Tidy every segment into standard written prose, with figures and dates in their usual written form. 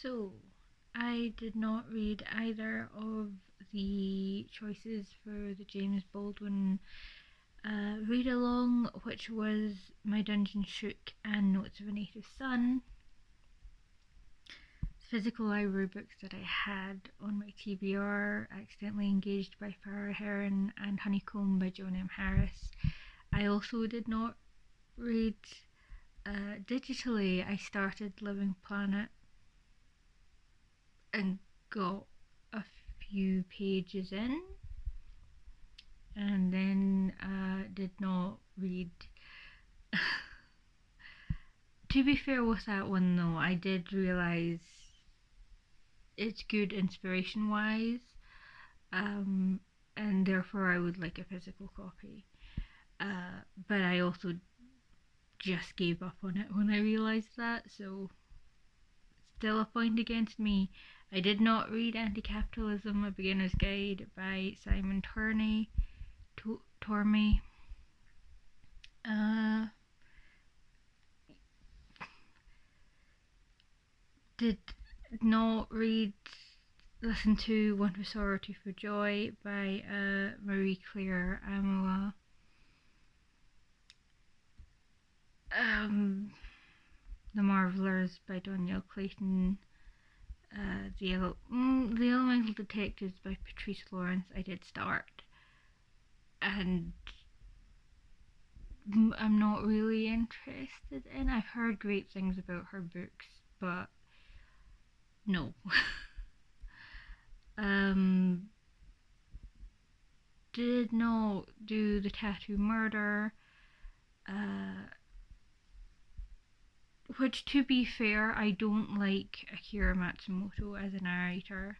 So, I did not read either of the choices for the James Baldwin read along, which was My Dungeon Shook and Notes of a Native Son. Physical library books that I had on my TBR, Accidentally Engaged by Farrah Heron and Honeycomb by Joan M. Harris. I also did not read digitally. I started Living Planet and got a few pages in, and then did not read. To be fair with that one though, I did realise it's good inspiration wise, and therefore I would like a physical copy. But I also just gave up on it when I realised that, so still a point against me. I did not read Anti-Capitalism, A Beginner's Guide by Simon Tormey. Did not listen to One for Sorrow, Two for Joy by Marie Claire Amoa. The Marvellers by Donielle Clayton. The Elemental Detectives by Patrice Lawrence I did start, and I'm not really interested in. I've heard great things about her books, but no. Did not do The Tattoo Murder, which, to be fair, I don't like Akira Matsumoto as a narrator.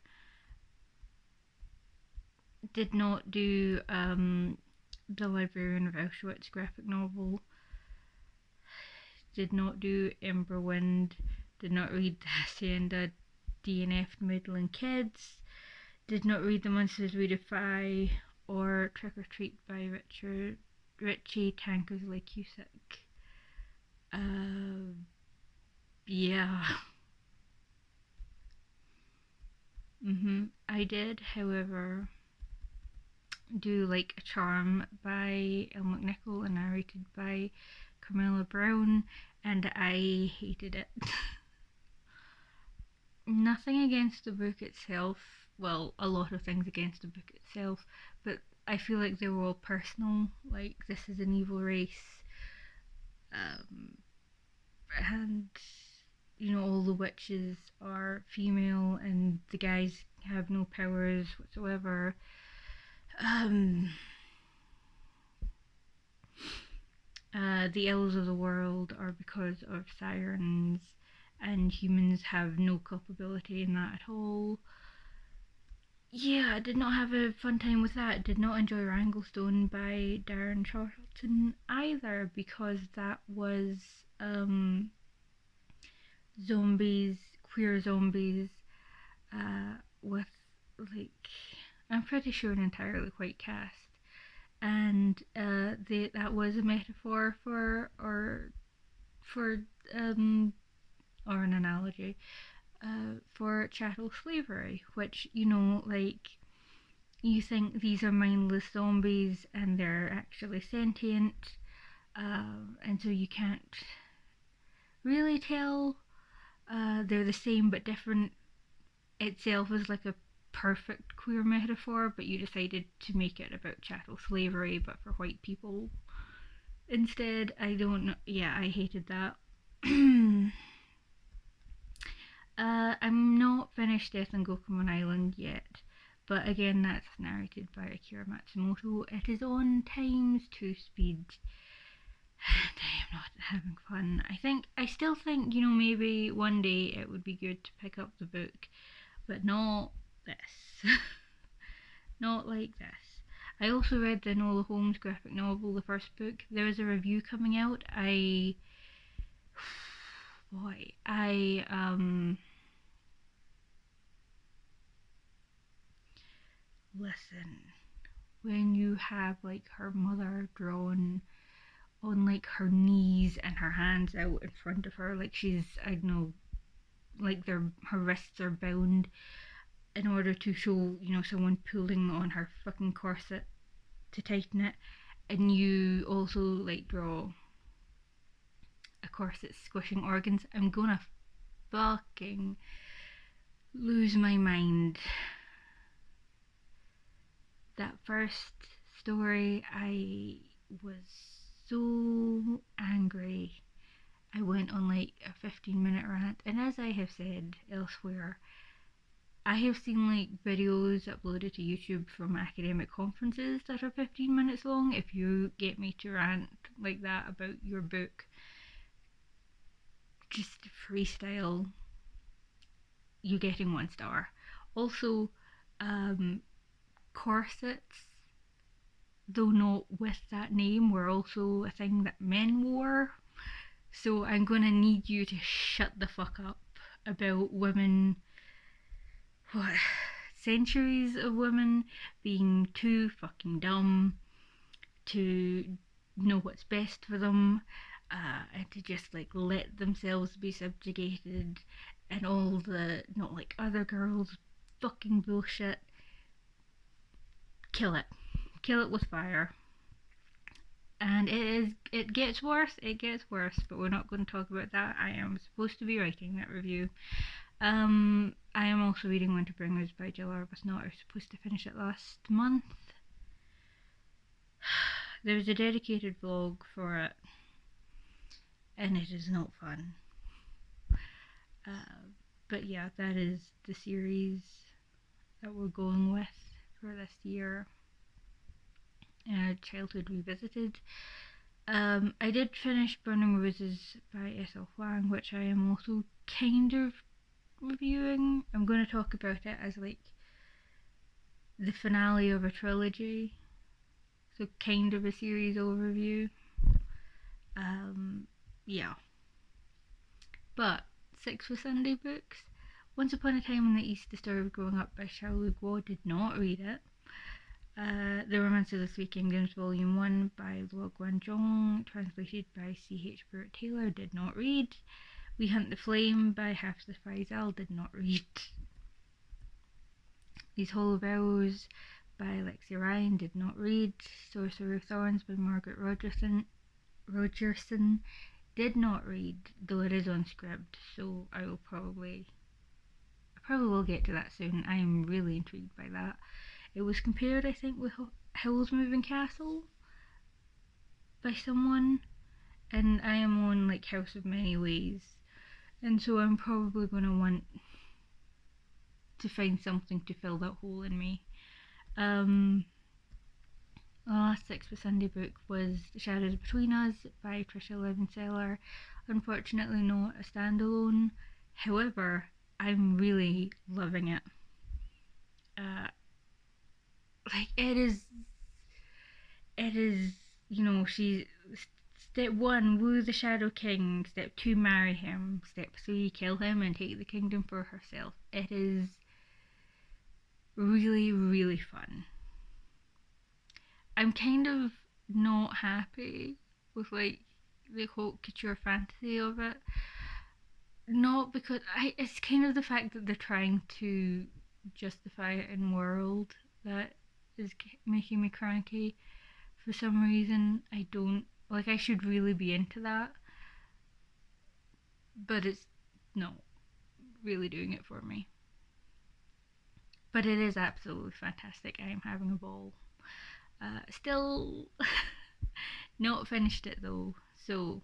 Did not do The Librarian of Auschwitz graphic novel. Did not do Ember Wind. Did not read The Hacienda DNF Middling Kids. Did not read The Monsters We Defy or Trick or Treat by Richie Tankersley-Cusick. Yeah. I did, however, do Like a Charm by Elle McNichol and narrated by Carmela Brown, and I hated it. Nothing against the book itself, well, a lot of things against the book itself, but I feel like they were all personal, like this is an evil race, and all the witches are female and the guys have no powers whatsoever. The ills of the world are because of sirens, and humans have no culpability in that at all. Yeah, I did not have a fun time with that. Did not enjoy Wranglestone by Darren Charlton either, because that was zombies, queer zombies, with, like, I'm pretty sure an entirely white cast, and that was a metaphor for an analogy for chattel slavery, which, like, you think these are mindless zombies and they're actually sentient, and so you can't really tell. They're the same but different itself is like a perfect queer metaphor, but you decided to make it about chattel slavery but for white people instead. I don't know. Yeah, I hated that. I'm not finished Death on Gokumon Island yet, but again, that's narrated by Akira Matsumoto. It is on ×2 speed, and I am not having fun. I still think, maybe one day it would be good to pick up the book, but not this. Not like this. I also read the Enola Holmes graphic novel, the first book. There is a review coming out. Listen, when you have, like, her mother drawn on, like, her knees and her hands out in front of her, like she's, I don't know, like her wrists are bound in order to show, someone pulling on her fucking corset to tighten it, and you also like draw a corset squishing organs. I'm gonna fucking lose my mind. That first story, I was so angry. I went on like a 15-minute rant, and as I have said elsewhere, I have seen like videos uploaded to YouTube from academic conferences that are 15 minutes long. If you get me to rant like that about your book, just freestyle, you're getting 1 star. Also, corsets, though not with that name, were also a thing that men wore. So I'm gonna need you to shut the fuck up about women, what, centuries of women being too fucking dumb to know what's best for them, and to just like let themselves be subjugated, and all the not like other girls fucking bullshit. Kill it. Kill it with fire. And it gets worse, but we're not going to talk about that. I am supposed to be writing that review. I am also reading Winterbringers by Jill Arbuthnot. I was supposed to finish it last month. There was a dedicated vlog for it, and it is not fun. But yeah, that is the series that we're going with for this year. Childhood Revisited. I did finish Burning Roses by S.L. Huang, which I am also kind of reviewing. I'm going to talk about it as like the finale of a trilogy, so kind of a series overview. Yeah. But SixForSunday books. Once Upon a Time in the East, The Story of Growing Up by Xiaolu Guo, did not read it. The Romance of the Three Kingdoms Volume 1 by Luo Guanzhong, translated by C.H. Burt Taylor, did not read. We Hunt the Flame by Hafsa Faisal, did not read. These Hollow Vows by Alexia Ryan, did not read. Sorcerer of Thorns by Margaret Rogerson, did not read, though it is on script, so I probably will get to that soon. I am really intrigued by that. It was compared, I think, with Howl's Moving Castle by someone, and I am on like House of Many Ways, and so I'm probably going to want to find something to fill that hole in me. The last SixForSunday book was The Shadows Between Us by Tricia Levenseller. Unfortunately not a standalone, however, I'm really loving it. Like it is, she's step 1, woo the Shadow King. Step 2, marry him. Step 3, kill him and take the kingdom for herself. It is really, really fun. I'm kind of not happy with like the haute couture fantasy of it. Not because it's kind of the fact that they're trying to justify it in world that is making me cranky. For some reason, I don't like. I should really be into that, but it's not really doing it for me. But it is absolutely fantastic. I am having a ball. Still not finished it though, so